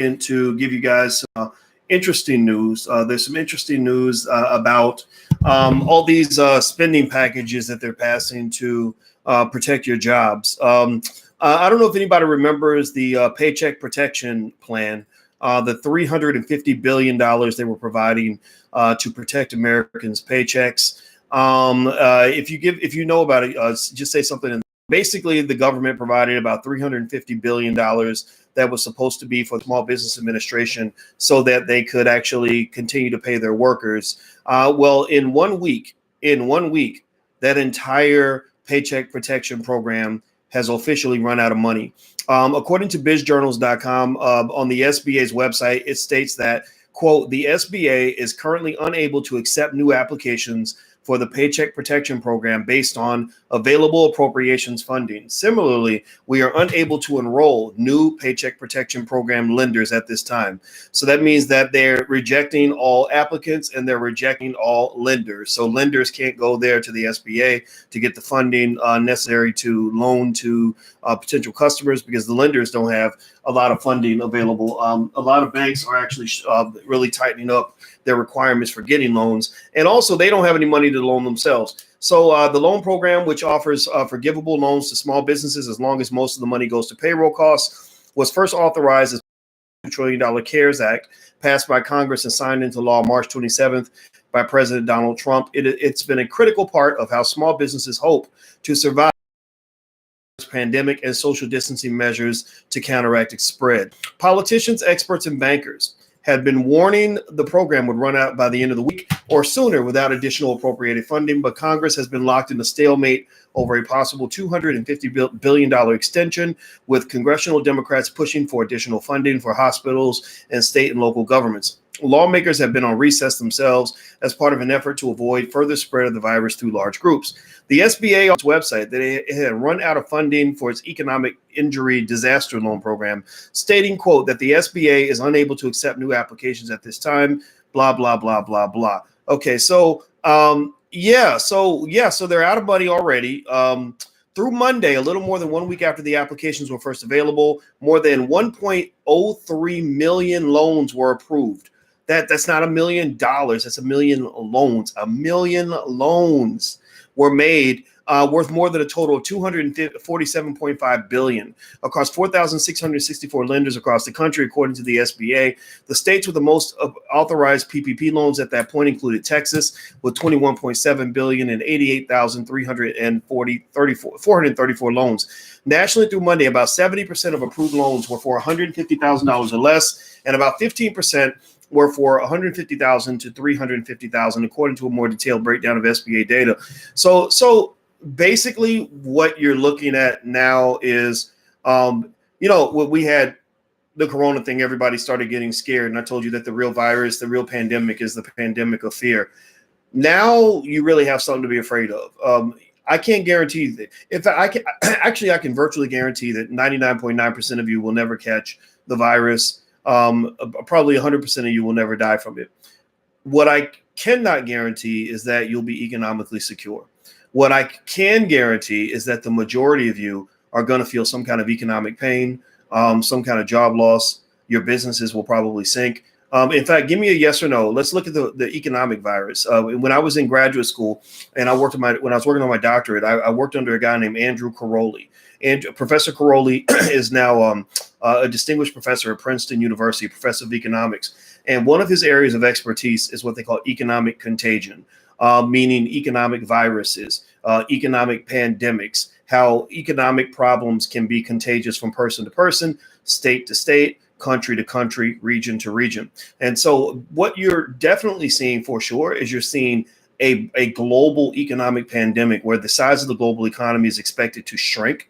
to give you guys interesting news. There's some interesting news about all these spending packages that they're passing to protect your jobs. I don't know if anybody remembers the Paycheck Protection Plan, the $350 billion they were providing to protect Americans' paychecks. If you know about it, just say something. Basically, the government provided about $350 billion that was supposed to be for the Small Business Administration so that they could actually continue to pay their workers. Well, in 1 week, that entire Paycheck Protection Program has officially run out of money. According to bizjournals.com, on the SBA's website, it states that, quote, the SBA is currently unable to accept new applications for the Paycheck Protection Program based on available appropriations funding. Similarly, we are unable to enroll new Paycheck Protection Program lenders at this time. So that means that they're rejecting all applicants and they're rejecting all lenders. So lenders can't go there to the SBA to get the funding necessary to loan to potential customers because the lenders don't have a lot of funding available. A lot of banks are actually really tightening up their requirements for getting loans. And also they don't have any money to loan themselves. So the loan program, which offers forgivable loans to small businesses as long as most of the money goes to payroll costs, was first authorized as $2 trillion CARES Act, passed by Congress and signed into law March 27th by President Donald Trump. It's been a critical part of how small businesses hope to survive pandemic and social distancing measures to counteract its spread. Politicians, experts, and bankers had been warning the program would run out by the end of the week or sooner without appropriated funding, but Congress has been locked in a stalemate over a possible $250 billion extension, with congressional Democrats pushing for additional funding for hospitals and state and local governments. Lawmakers have been on recess themselves as part of an effort to avoid further spread of the virus through large groups. The SBA on its website that it had run out of funding for its economic injury disaster loan program, stating, quote, that the SBA is unable to accept new applications at this time, blah, blah, blah, blah, blah. Okay, so so they're out of money already. Through Monday, a little more than 1 week after the applications were first available, more than 1.03 million loans were approved. That's not $1 million. That's a million loans. 1 million loans were made, worth more than a total of $247.5 billion across 4,664 lenders across the country, according to the SBA. The states with the most authorized PPP loans at that point included Texas with $21.7 billion and 434 loans. Nationally, through Monday, about 70% of approved loans were for $150,000 or less, and about 15% were for $150,000 to $350,000, according to a more detailed breakdown of SBA data. So basically, what you're looking at now is, when we had the corona thing, everybody started getting scared, and I told you that the real virus, the real pandemic, is the pandemic of fear. Now you really have something to be afraid of. I can't guarantee that. I can virtually guarantee that 99.9% of you will never catch the virus. Probably 100% of you will never die from it. What I cannot guarantee is that you'll be economically secure. What I can guarantee is that the majority of you are going to feel some kind of economic pain, some kind of job loss. Your businesses will probably sink. In fact, give me a yes or no. Let's look at the economic virus. When I was in graduate school and when I was working on my doctorate, I worked under a guy named Andrew Caroli. And Professor Caroli is now a distinguished professor at Princeton University, professor of economics. And one of his areas of expertise is what they call economic contagion, meaning economic viruses, economic pandemics, how economic problems can be contagious from person to person, state to state, country to country, region to region. And so what you're definitely seeing for sure is you're seeing a global economic pandemic where the size of the global economy is expected to shrink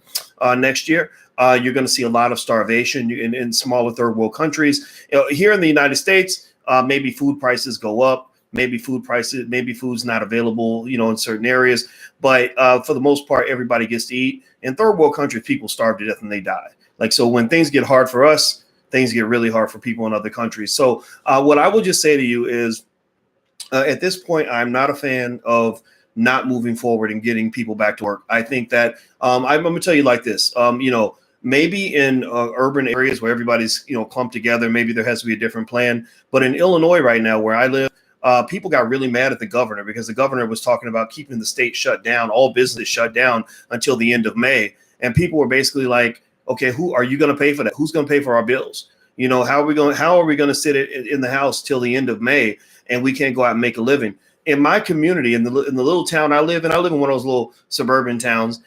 next year. You're going to see a lot of starvation in smaller third world countries. Here in the United States, maybe food prices go up, maybe food's not available, in certain areas. But for the most part, everybody gets to eat. In third world countries, people starve to death and they die. So when things get hard for us, things get really hard for people in other countries. So what I will just say to you is, at this point, I'm not a fan of not moving forward and getting people back to work. I think that I'm going to tell you like this. Maybe in urban areas where everybody's, clumped together, maybe there has to be a different plan. But in Illinois right now, where I live, people got really mad at the governor because the governor was talking about keeping the state shut down, all business shut down until the end of May. And people were basically like, okay, who are you going to pay for that? Who's going to pay for our bills? How are we going to sit in the house till the end of May and we can't go out and make a living? In my community, in the little town I live in one of those little suburban towns,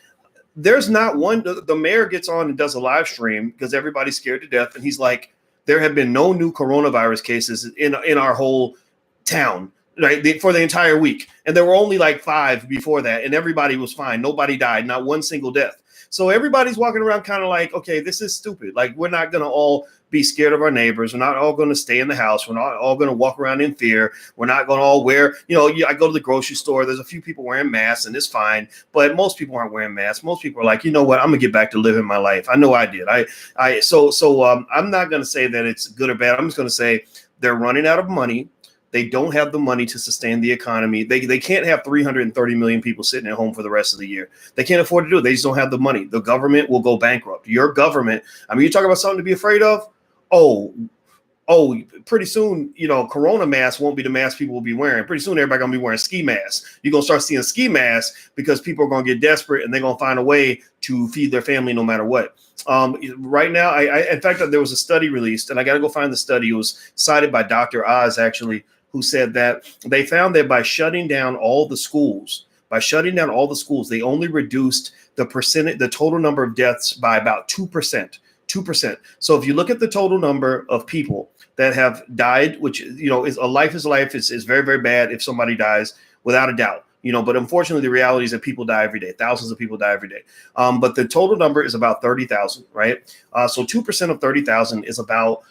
there's not one. The mayor gets on and does a live stream because everybody's scared to death. And he's like, there have been no new coronavirus cases in our whole town, right, for the entire week. And there were only like 5 before that. And everybody was fine. Nobody died, not one single death. So everybody's walking around kind of like, okay, this is stupid. Like, we're not going to all be scared of our neighbors. We're not all going to stay in the house. We're not all going to walk around in fear. We're not going to all wear, I go to the grocery store. There's a few people wearing masks and it's fine. But most people aren't wearing masks. Most people are like, you know what? I'm going to get back to living my life. I know I did. I'm not going to say that it's good or bad. I'm just going to say they're running out of money. They don't have the money to sustain the economy. They can't have 330 million people sitting at home for the rest of the year. They can't afford to do it. They just don't have the money. The government will go bankrupt. Your government, you talk about something to be afraid of? Pretty soon, Corona masks won't be the mask people will be wearing. Pretty soon, everybody going to be wearing ski masks. You're going to start seeing ski masks because people are going to get desperate and they're going to find a way to feed their family no matter what. Right now, in fact, there was a study released, and I got to go find the study. It was cited by Dr. Oz, actually, who said that they found that by shutting down all the schools, they only reduced the total number of deaths by about 2%. 2%. So if you look at the total number of people that have died, which, is a life is life, is very, very bad if somebody dies, without a doubt. But unfortunately, the reality is that people die every day. Thousands of people die every day. But the total number is about 30,000, right? So 2% of 30,000 is about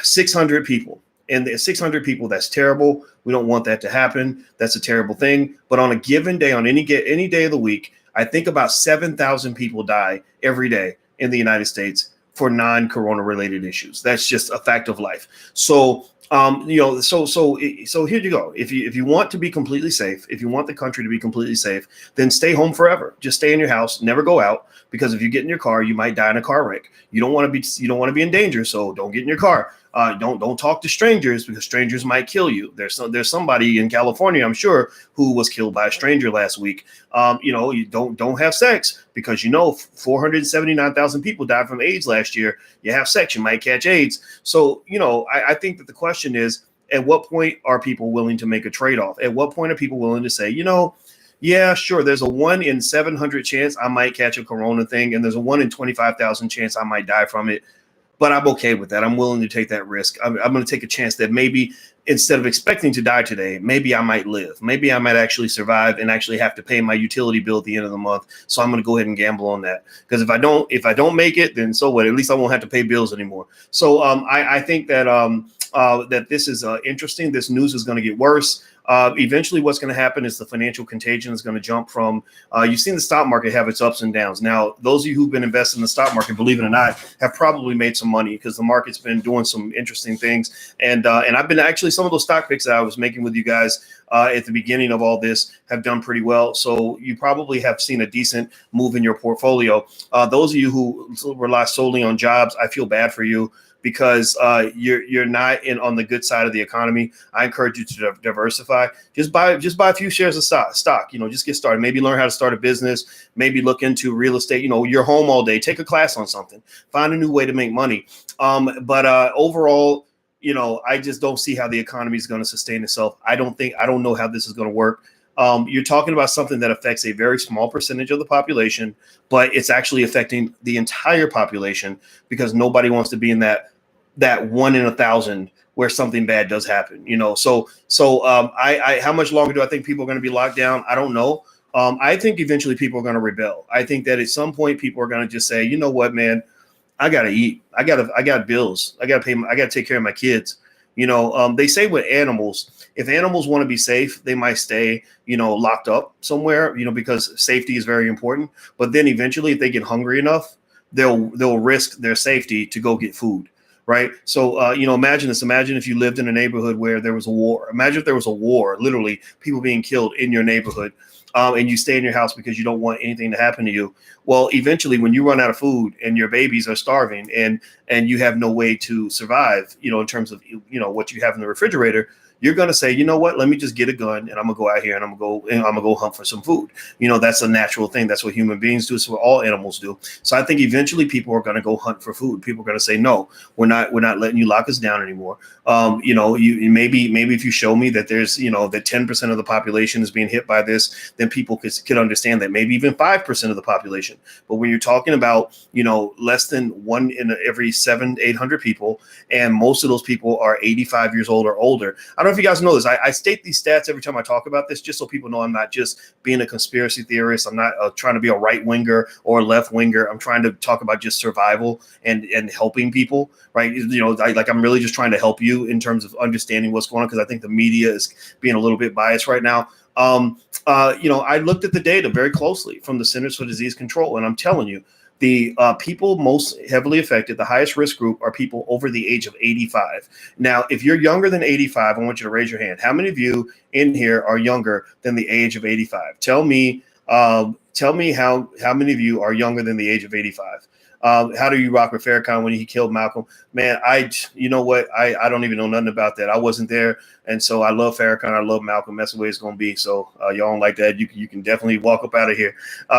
600 people. And the 600 people, that's terrible. We don't want that to happen. That's a terrible thing. But on a given day, on any day of the week, I think about 7,000 people die every day in the United States for non-corona related issues. That's just a fact of life. So, so here you go. If you want to be completely safe, if you want the country to be completely safe, then stay home forever. Just stay in your house, never go out, because if you get in your car, you might die in a car wreck. You don't want to be in danger, so don't get in your car. Don't talk to strangers because strangers might kill you. There's somebody in California, I'm sure, who was killed by a stranger last week. You don't have sex because 479,000 people died from AIDS last year. You have sex, you might catch AIDS. So I think that the question is, at what point are people willing to make a trade-off? At what point are people willing to say, yeah, sure, there's a 1 in 700 chance I might catch a corona thing, and there's a 1 in 25,000 chance I might die from it. But I'm okay with that. I'm willing to take that risk. I'm going to take a chance that maybe instead of expecting to die today, maybe I might live. Maybe I might actually survive and actually have to pay my utility bill at the end of the month. So I'm going to go ahead and gamble on that. Because if I don't make it, then so what? At least I won't have to pay bills anymore. So I think that that this is interesting. This news is going to get worse. Eventually, what's going to happen is the financial contagion is going to jump from. You've seen the stock market have its ups and downs. Now, those of you who've been invested in the stock market, believe it or not, have probably made some money because the market's been doing some interesting things. And I've been actually, some of those stock picks that I was making with you guys at the beginning of all this have done pretty well. So you probably have seen a decent move in your portfolio. Those of you who rely solely on jobs, I feel bad for you, because you're not on the good side of the economy. I encourage you to diversify. Just buy a few shares of stock. Just get started. Maybe learn how to start a business. Maybe look into real estate. You're home all day. Take a class on something. Find a new way to make money. But overall, I just don't see how the economy is going to sustain itself. I don't know how this is going to work. You're talking about something that affects a very small percentage of the population, but it's actually affecting the entire population because nobody wants to be in that 1 in 1,000 where something bad does happen. So how much longer do I think people are going to be locked down? I don't know. I think eventually people are going to rebel. I think that at some point people are going to just say, you know what, man, I got to eat. I got bills. I got to pay. I got to take care of my kids. They say with animals, if animals want to be safe, they might stay, locked up somewhere, because safety is very important. But then eventually, if they get hungry enough, they'll risk their safety to go get food. right? So, imagine this. Imagine if you lived in a neighborhood where there was a war. Imagine if there was a war, literally people being killed in your neighborhood, and you stay in your house because you don't want anything to happen to you. Well, eventually, when you run out of food and your babies are starving and you have no way to survive, in terms of, what you have in the refrigerator, you're going to say, you know what, let me just get a gun and I'm gonna go out here and I'm gonna go hunt for some food. That's a natural thing. That's what human beings do. It's what all animals do. So I think eventually people are going to go hunt for food. People are going to say, no, we're not letting you lock us down anymore. You maybe if you show me that there's, that 10% of the population is being hit by this, then people could understand that, maybe even 5% of the population. But when you're talking about, less than one in every 800 people, and most of those people are 85 years old or older. I don't know if you guys know this. I state these stats every time I talk about this, just so people know I'm not just being a conspiracy theorist. I'm not trying to be a right winger or a left winger. I'm trying to talk about just survival and helping people, right? I'm really just trying to help you in terms of understanding what's going on, because I think the media is being a little bit biased right now. I looked at the data very closely from the Centers for Disease Control, and I'm telling you, the people most heavily affected, the highest risk group, are people over the age of 85. Now, if you're younger than 85, I want you to raise your hand. How many of you in here are younger than the age of 85? Tell me how many of you are younger than the age of 85? How do you rock with Farrakhan when he killed Malcolm? Man, I don't even know nothing about that. I wasn't there. And so I love Farrakhan. I love Malcolm. That's the way it's going to be. So y'all don't like that. You can definitely walk up out of here.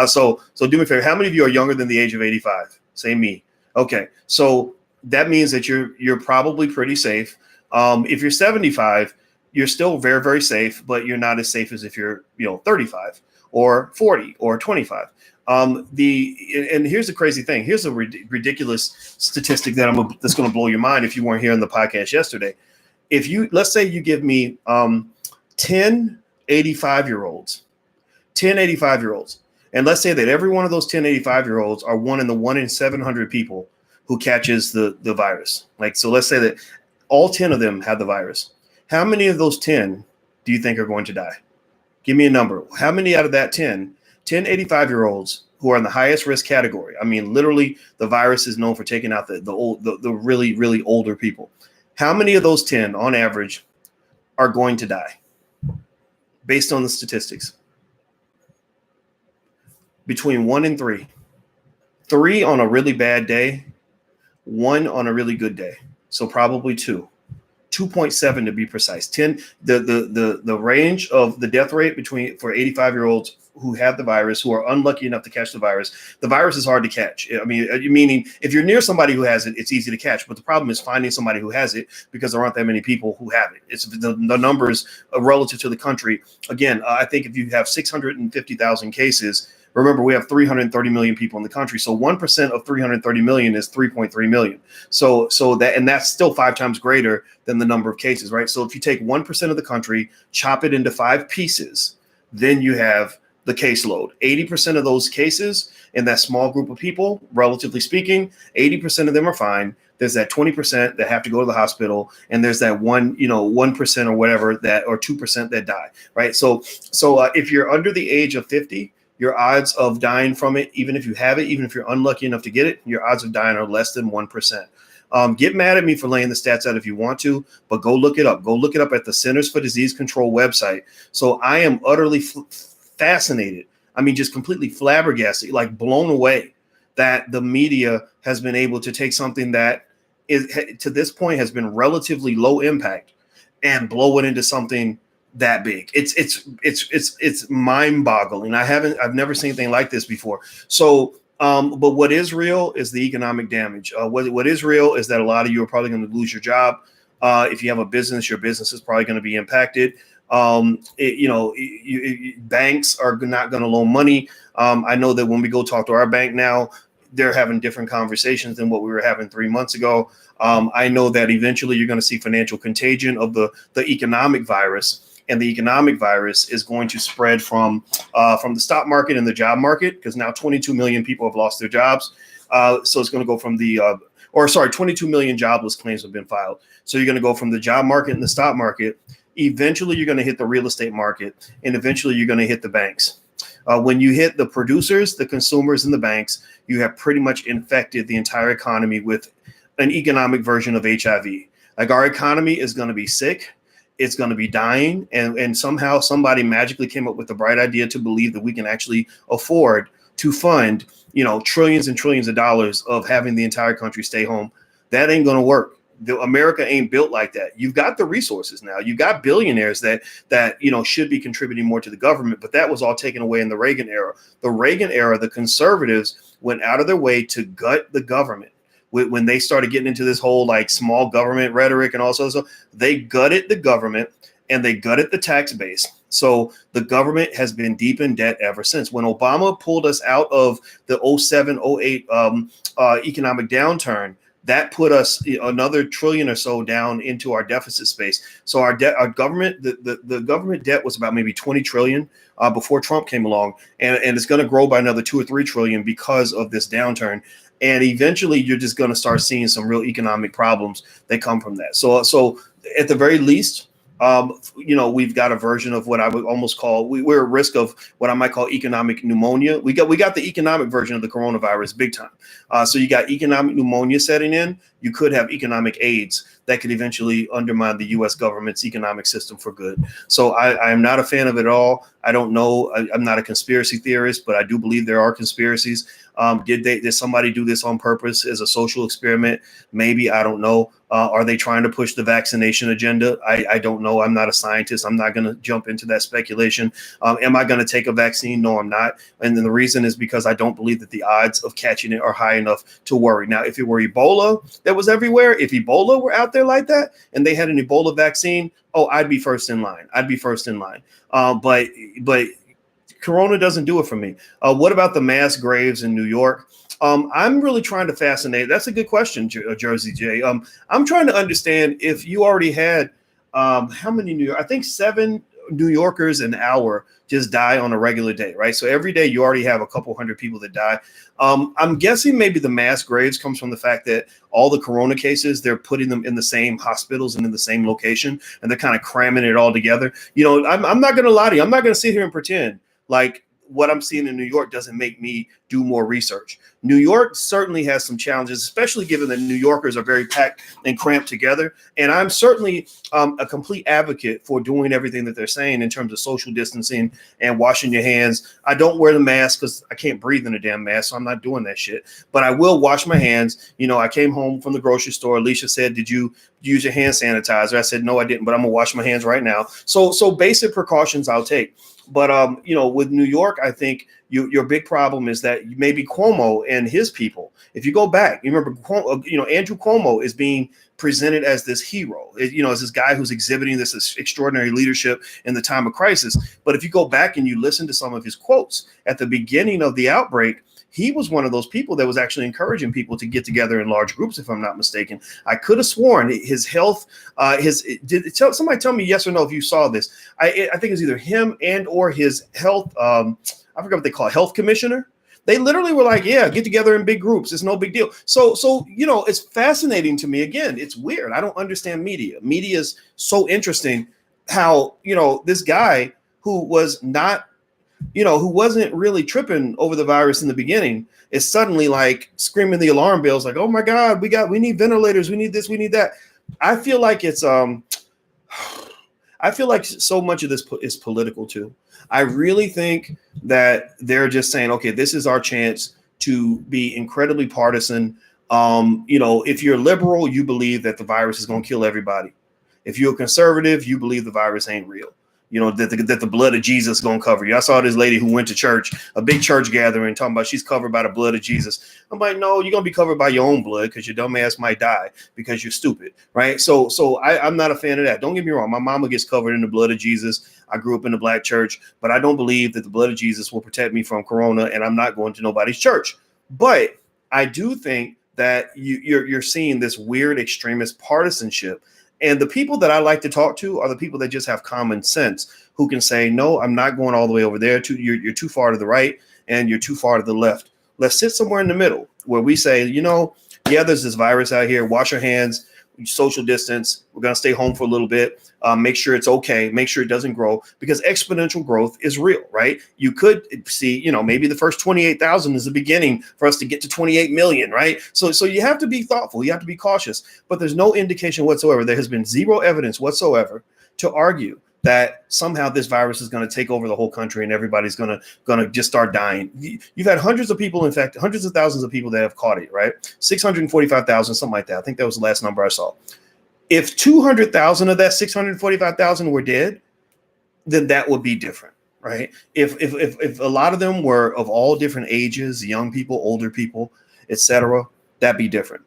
So do me a favor. How many of you are younger than the age of 85? Say me. Okay. So that means that you're probably pretty safe. If you're 75, you're still very, very safe, but you're not as safe as if you're, 35 or 40 or 25. And here's the crazy thing. Here's a ridiculous statistic that's going to blow your mind if you weren't here on the podcast yesterday. Let's say you give me 10 85-year-olds, and let's say that every one of those 10 85-year-olds are one in 700 people who catches the virus. So let's say that all 10 of them have the virus. How many of those 10 do you think are going to die? Give me a number. How many out of that 10 85-year-olds who are in the highest risk category? I mean, literally, the virus is known for taking out the really, really older people. How many of those 10 on average are going to die based on the statistics? Between 1 and 3. 3 on a really bad day, 1 on a really good day. So probably 2. 2.7 to be precise. 10. The range of the death rate for 85-year-olds who have the virus, who are unlucky enough to catch the virus. The virus is hard to catch. I mean, meaning if you're near somebody who has it, it's easy to catch. But the problem is finding somebody who has it, because there aren't that many people who have it. It's the numbers relative to the country. Again, I think if you have 650,000 cases, remember, we have 330 million people in the country. So 1% of 330 million is 3.3 million. So that's still 5 times greater than the number of cases, right? So if you take 1% of the country, chop it into 5 pieces, then you have the caseload. 80% of those cases in that small group of people, relatively speaking, 80% of them are fine. There's that 20% that have to go to the hospital, and there's that 1% or whatever or 2% that die, right? So if you're under the age of 50, your odds of dying from it, even if you have it, even if you're unlucky enough to get it, your odds of dying are less than 1%. Get mad at me for laying the stats out if you want to, but go look it up. Go look it up at the Centers for Disease Control website. So I am utterly fascinated. I mean, just completely flabbergasted, blown away that the media has been able to take something that is, to this point, has been relatively low impact and blow it into something that big. It's mind-boggling. I've never seen anything like this before. So, but what is real is the economic damage. What is real is that a lot of you are probably going to lose your job. If you have a business, your business is probably going to be impacted. Banks are not going to loan money. I know that when we go talk to our bank now, they're having different conversations than what we were having 3 months ago. I know that eventually you're going to see financial contagion of the economic virus. And the economic virus is going to spread from the stock market and the job market, because now 22 million people have lost their jobs. So it's going to go from 22 million jobless claims have been filed. So you're going to go from the job market and the stock market. Eventually, you're going to hit the real estate market, and eventually you're going to hit the banks. When you hit the producers, the consumers, and the banks, you have pretty much infected the entire economy with an economic version of HIV. Like our economy is going to be sick. It's going to be dying. And somehow somebody magically came up with the bright idea to believe that we can actually afford to fund, trillions and trillions of dollars of having the entire country stay home. That ain't going to work. America ain't built like that. You've got the resources now. You've got billionaires that should be contributing more to the government, but that was all taken away in the Reagan era. The Reagan era, the conservatives went out of their way to gut the government. When they started getting into this whole like small government rhetoric and all sorts of stuff, they gutted the government and they gutted the tax base. So the government has been deep in debt ever since. When Obama pulled us out of the 07, 08 economic downturn, that put us another trillion or so down into our deficit space. So our government, the government debt was about maybe 20 trillion before Trump came along, and it's going to grow by another 2 or 3 trillion because of this downturn. And eventually, you're just going to start seeing some real economic problems that come from that. So at the very least, we've got a version of what I would almost call we're at risk of what I might call economic pneumonia. We got the economic version of the coronavirus big time. So you got economic pneumonia setting in. You could have economic AIDS that could eventually undermine the U.S. government's economic system for good. So I am not a fan of it at all. I don't know. I'm not a conspiracy theorist, but I do believe there are conspiracies. Did somebody do this on purpose as a social experiment? Maybe, I don't know. Are they trying to push the vaccination agenda? I don't know. I'm not a scientist. I'm not going to jump into that speculation. Am I going to take a vaccine? No, I'm not. And then the reason is because I don't believe that the odds of catching it are high enough to worry. Now, if it were Ebola that was everywhere, if Ebola were out there like that and they had an Ebola vaccine, I'd be first in line. But Corona doesn't do it for me. What about the mass graves in New York? I'm really trying to fascinate. That's a good question, Jersey J. I'm trying to understand if you already had how many New York? I think 7 New Yorkers an hour just die on a regular day, right? So every day you already have a couple hundred people that die. I'm guessing maybe the mass graves comes from the fact that all the corona cases, they're putting them in the same hospitals and in the same location, and they're kind of cramming it all together. I'm not going to lie to you. I'm not going to sit here and pretend like what I'm seeing in New York doesn't make me do more research. New York certainly has some challenges, especially given that New Yorkers are very packed and cramped together. And I'm certainly a complete advocate for doing everything that they're saying in terms of social distancing and washing your hands. I don't wear the mask because I can't breathe in a damn mask, so I'm not doing that shit. But I will wash my hands. I came home from the grocery store. Alicia said, "Did you use your hand sanitizer?" I said, "No, I didn't, but I'm gonna wash my hands right now." So basic precautions I'll take. But with New York, I think your big problem is that maybe Cuomo and his people. If you go back, you remember, Andrew Cuomo is being presented as this hero, as this guy who's exhibiting this extraordinary leadership in the time of crisis. But if you go back and you listen to some of his quotes at the beginning of the outbreak, he was one of those people that was actually encouraging people to get together in large groups, if I'm not mistaken. I could have sworn his health, somebody tell me yes or no if you saw this. I think it was either him and or his health, I forgot what they call it, health commissioner. They literally were like, yeah, get together in big groups. It's no big deal. So it's fascinating to me. Again, it's weird. I don't understand media. Media is so interesting how, this guy who was not, who wasn't really tripping over the virus in the beginning is suddenly like screaming the alarm bells like, oh my God, we need ventilators. We need this, we need that. I feel like it's, I feel like so much of this is political too. I really think that they're just saying, okay, this is our chance to be incredibly partisan. If you're liberal, you believe that the virus is going to kill everybody. If you're a conservative, you believe the virus ain't real. That the blood of Jesus is going to cover you. I saw this lady who went to church, a big church gathering, talking about she's covered by the blood of Jesus. I'm like, no, you're going to be covered by your own blood because your dumb ass might die because you're stupid, right? So I'm not a fan of that. Don't get me wrong. My mama gets covered in the blood of Jesus. I grew up in the black church, but I don't believe that the blood of Jesus will protect me from corona, and I'm not going to nobody's church. But I do think that you're seeing this weird extremist partisanship. And the people that I like to talk to are the people that just have common sense, who can say, no, I'm not going all the way over there. You're too far to the right and you're too far to the left. Let's sit somewhere in the middle where we say, yeah, there's this virus out here. Wash your hands. social distance. We're going to stay home for a little bit. Make sure it's okay. Make sure it doesn't grow, because exponential growth is real, right? You could see, maybe the first 28,000 is the beginning for us to get to 28 million, right? So you have to be thoughtful. You have to be cautious, but there's no indication whatsoever. There has been zero evidence whatsoever to argue that somehow this virus is going to take over the whole country and everybody's going to just start dying. You've had hundreds of people, in fact, hundreds of thousands of people that have caught it, right? 645,000, something like that. I think that was the last number I saw. If 200,000 of that 645,000 were dead, then that would be different, right? If a lot of them were of all different ages, young people, older people, etc., that'd be different.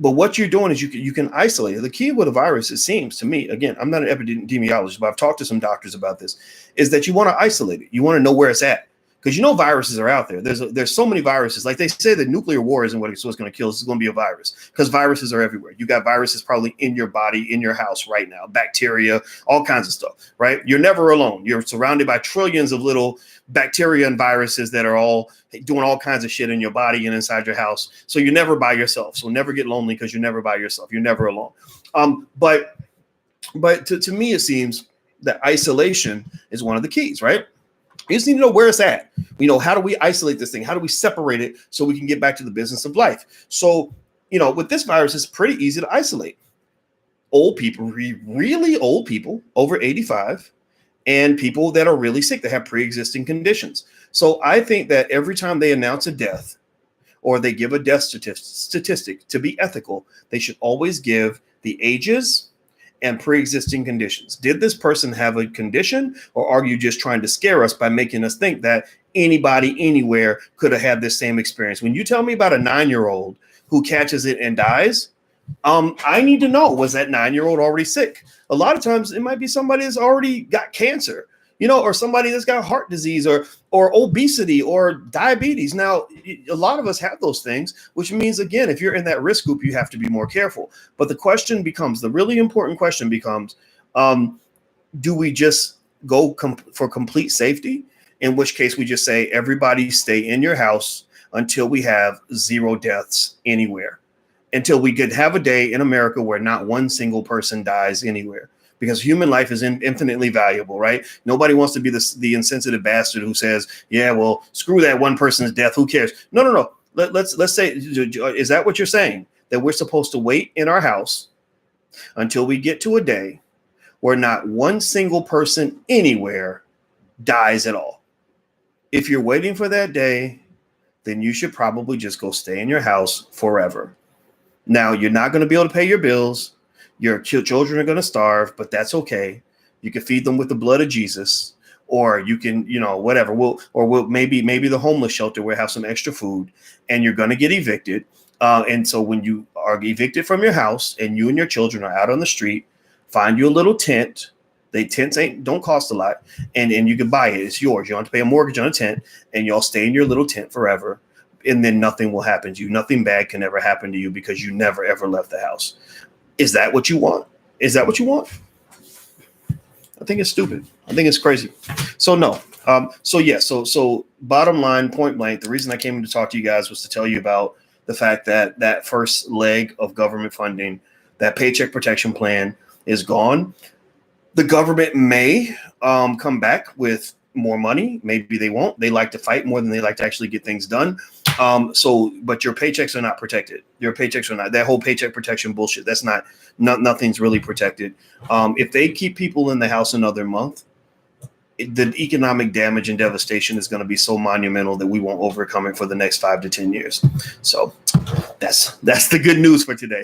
But what you're doing is you can isolate it. The key with a virus, it seems to me, again, I'm not an epidemiologist, but I've talked to some doctors about this, is that you want to isolate it. You want to know where it's at. Because viruses are out there. There's so many viruses. Like they say, that nuclear war isn't what's going to kill us. It's going to be a virus, because viruses are everywhere. You got viruses probably in your body, in your house right now, bacteria, all kinds of stuff, right? You're never alone. You're surrounded by trillions of little bacteria and viruses that are all doing all kinds of shit in your body and inside your house. So you're never by yourself. So never get lonely, because you're never by yourself. You're never alone. But to me, it seems that isolation is one of the keys, right? You just need to know where it's at. How do we isolate this thing? How do we separate it so we can get back to the business of life? So, with this virus, it's pretty easy to isolate. Old people, really old people over 85, and people that are really sick, that have pre-existing conditions. So I think that every time they announce a death or they give a death statistic, to be ethical, they should always give the ages and pre-existing conditions. Did this person have a condition, or are you just trying to scare us by making us think that anybody anywhere could have had this same experience? When you tell me about a 9-year-old who catches it and dies, I need to know, was that 9-year-old already sick? A lot of times it might be somebody that's already got cancer, or somebody that's got heart disease or obesity or diabetes. Now, a lot of us have those things, which means, again, if you're in that risk group, you have to be more careful. But the really important question becomes, do we just go for complete safety? In which case we just say, everybody stay in your house until we have 0 deaths anywhere, until we could have a day in America where not one single person dies anywhere. Because human life is infinitely valuable, right? Nobody wants to be the insensitive bastard who says, yeah, well, screw that one person's death. Who cares? No. Let's say, is that what you're saying? That we're supposed to wait in our house until we get to a day where not one single person anywhere dies at all? If you're waiting for that day, then you should probably just go stay in your house forever. Now, you're not going to be able to pay your bills. Your children are going to starve, but that's okay. You can feed them with the blood of Jesus, or you can, whatever. Maybe the homeless shelter will have some extra food, and you're going to get evicted. And so when you are evicted from your house and you and your children are out on the street, find you a little tent. Tents don't cost a lot, and you can buy it. It's yours. You don't have to pay a mortgage on a tent, and y'all stay in your little tent forever. And then nothing will happen to you. Nothing bad can ever happen to you because you never, ever left the house. Is that what you want? I think it's stupid. I think it's crazy. So no. So bottom line, point blank, the reason I came in to talk to you guys was to tell you about the fact that first leg of government funding, that Paycheck Protection Plan, is gone. The government may come back with more money. Maybe they won't. They like to fight more than they like to actually get things done. But your paychecks are not protected. Your paychecks are not. That whole paycheck protection bullshit, that's nothing's really protected. If they keep people in the house another month, the economic damage and devastation is going to be so monumental that we won't overcome it for the next 5 to 10 years. So that's the good news for today.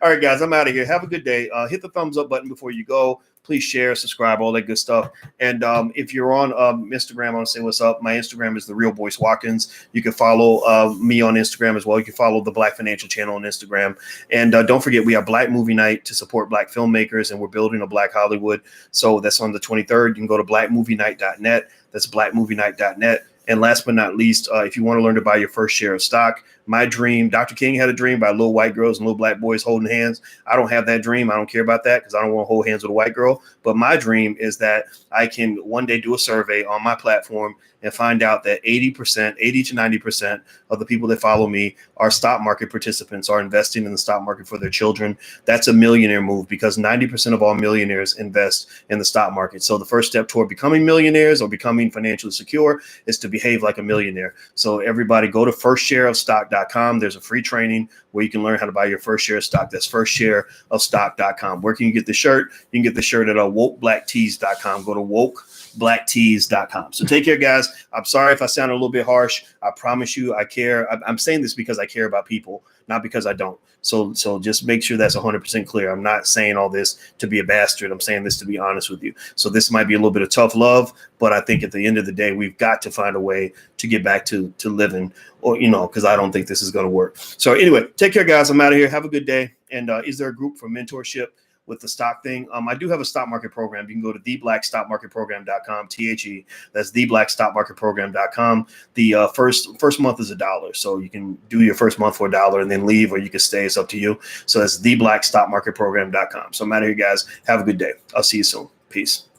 All right, guys, I'm out of here. Have a good day. Hit the thumbs up button before you go. Please share, subscribe, all that good stuff. And if you're on Instagram, I want to say what's up. My Instagram is The Real Boyce Watkins. You can follow me on Instagram as well. You can follow the Black Financial Channel on Instagram. And don't forget, we have Black Movie Night to support Black filmmakers, and we're building a Black Hollywood. So that's on the 23rd. You can go to blackmovienight.net. That's blackmovienight.net. And last but not least, if you want to learn to buy your first share of stock, My dream, Dr. King had a dream about little white girls and little black boys holding hands. I don't have that dream. I don't care about that because I don't want to hold hands with a white girl. But my dream is that I can one day do a survey on my platform and find out that 80 to 90% of the people that follow me are stock market participants, are investing in the stock market for their children. That's a millionaire move because 90% of all millionaires invest in the stock market. So the first step toward becoming millionaires or becoming financially secure is to behave like a millionaire. So everybody go to firstshareofstock.com. There's a free training where you can learn how to buy your first share of stock. That's firstshareofstock.com. Where can you get the shirt? You can get the shirt at wokeblacktees.com. Go to wokeblacktees.com. So take care, guys. I'm sorry if I sound a little bit harsh. I promise you I care. I'm saying this because I care about people, not because I don't. So just make sure that's 100% clear. I'm not saying all this to be a bastard. I'm saying this to be honest with you. So this might be a little bit of tough love, but I think at the end of the day, we've got to find a way to get back to living, or, because I don't think this is going to work. So anyway, take care, guys. I'm out of here. Have a good day. And is there a group for mentorship with the stock thing? I do have a stock market program. You can go to theblackstockmarketprogram.com, THE. That's theblackstockmarketprogram.com. The first month is $1. So you can do your first month for $1 and then leave, or you can stay. It's up to you. So that's theblackstockmarketprogram.com. So I'm out of here, guys. Have a good day. I'll see you soon. Peace.